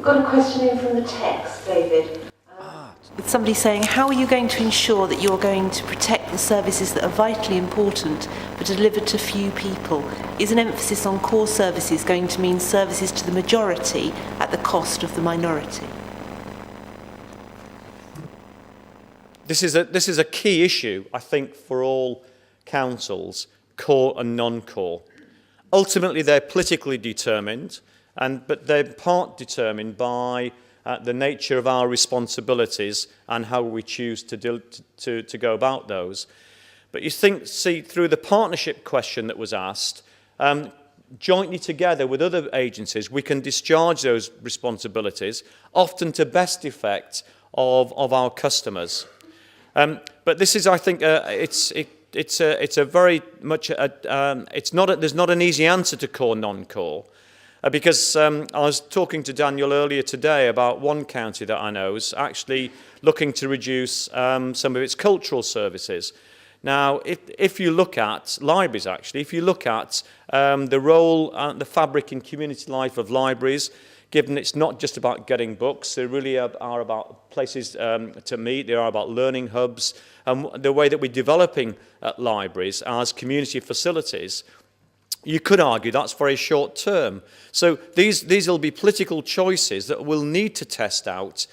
We've got a question in from the text, David. With somebody saying, how are you going to ensure that you're going to protect the services that are vitally important but delivered to few people? Is an emphasis on core services going to mean services to the majority at the cost of the minority? This is a key issue, I think, for all councils, core and non-core. Ultimately, they're politically determined, but they're part determined by the nature of our responsibilities and how we choose to go about those. But you see, through the partnership question that was asked, jointly together with other agencies, we can discharge those responsibilities, often to best effect of our customers. But this is, I think, it's a very much there's not an easy answer to core non-core. Because I was talking to Daniel earlier today about one county that I know is actually looking to reduce some of its cultural services. Now, if you look at libraries, actually, if you look at the role and the fabric and community life of libraries, given it's not just about getting books, they really are about places to meet, they are about learning hubs, and the way that we're developing libraries as community facilities, you could argue that's very short term. So these will be political choices that we'll need to test out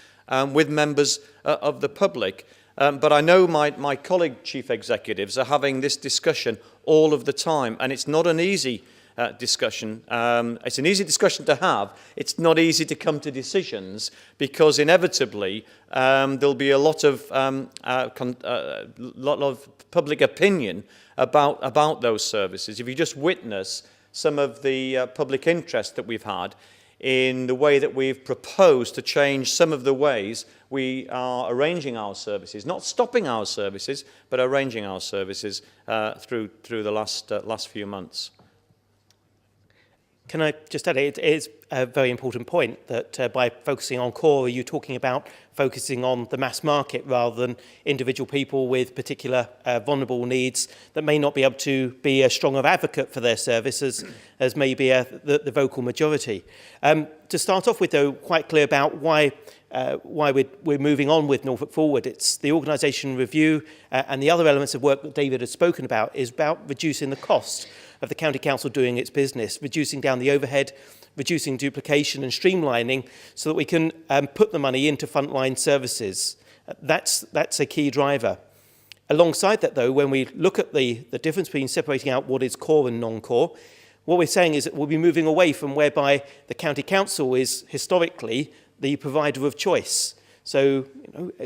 with members of the public. But I know my colleague chief executives are having this discussion all of the time, and it's not an easy discussion. It's an easy discussion to have. It's not easy to come to decisions because inevitably there'll be a lot of public opinion about those services. If you just witness some of the public interest that we've had in the way that we've proposed to change some of the ways we are arranging our services, not stopping our services, but arranging our services through the last few months. Can I just add, it is a very important point that by focusing on core, you're talking about focusing on the mass market rather than individual people with particular vulnerable needs that may not be able to be as strong of advocate for their services as maybe the vocal majority. To start off with, though, quite clear about why we're moving on with Norfolk Forward. It's the organisation review and the other elements of work that David has spoken about is about reducing the cost of the County Council doing its business, reducing down the overhead, reducing duplication and streamlining so that we can put the money into frontline services. That's a key driver. Alongside that, though, when we look at the difference between separating out what is core and non-core, what we're saying is that we'll be moving away from whereby the County Council is historically the provider of choice. So,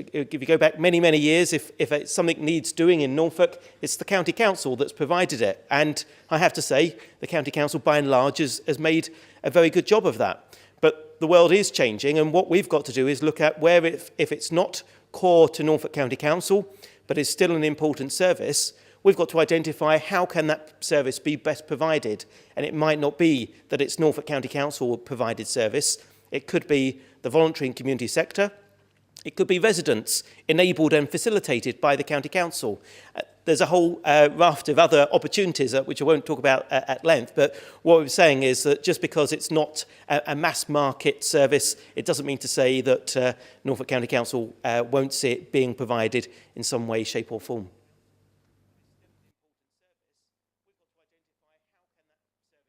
if you go back many, many years, if something needs doing in Norfolk, it's the County Council that's provided it. And I have to say, the County Council, by and large, has made a very good job of that. But the world is changing, and what we've got to do is look at where, if it's not core to Norfolk County Council, but is still an important service, we've got to identify how can that service be best provided. And it might not be that it's Norfolk County Council provided service. It could be the voluntary and community sector. It could be residents enabled and facilitated by the County Council. There's a whole raft of other opportunities which I won't talk about at length, but what we're saying is that just because it's not a mass market service, it doesn't mean to say that Norfolk County Council won't see it being provided in some way, shape or form.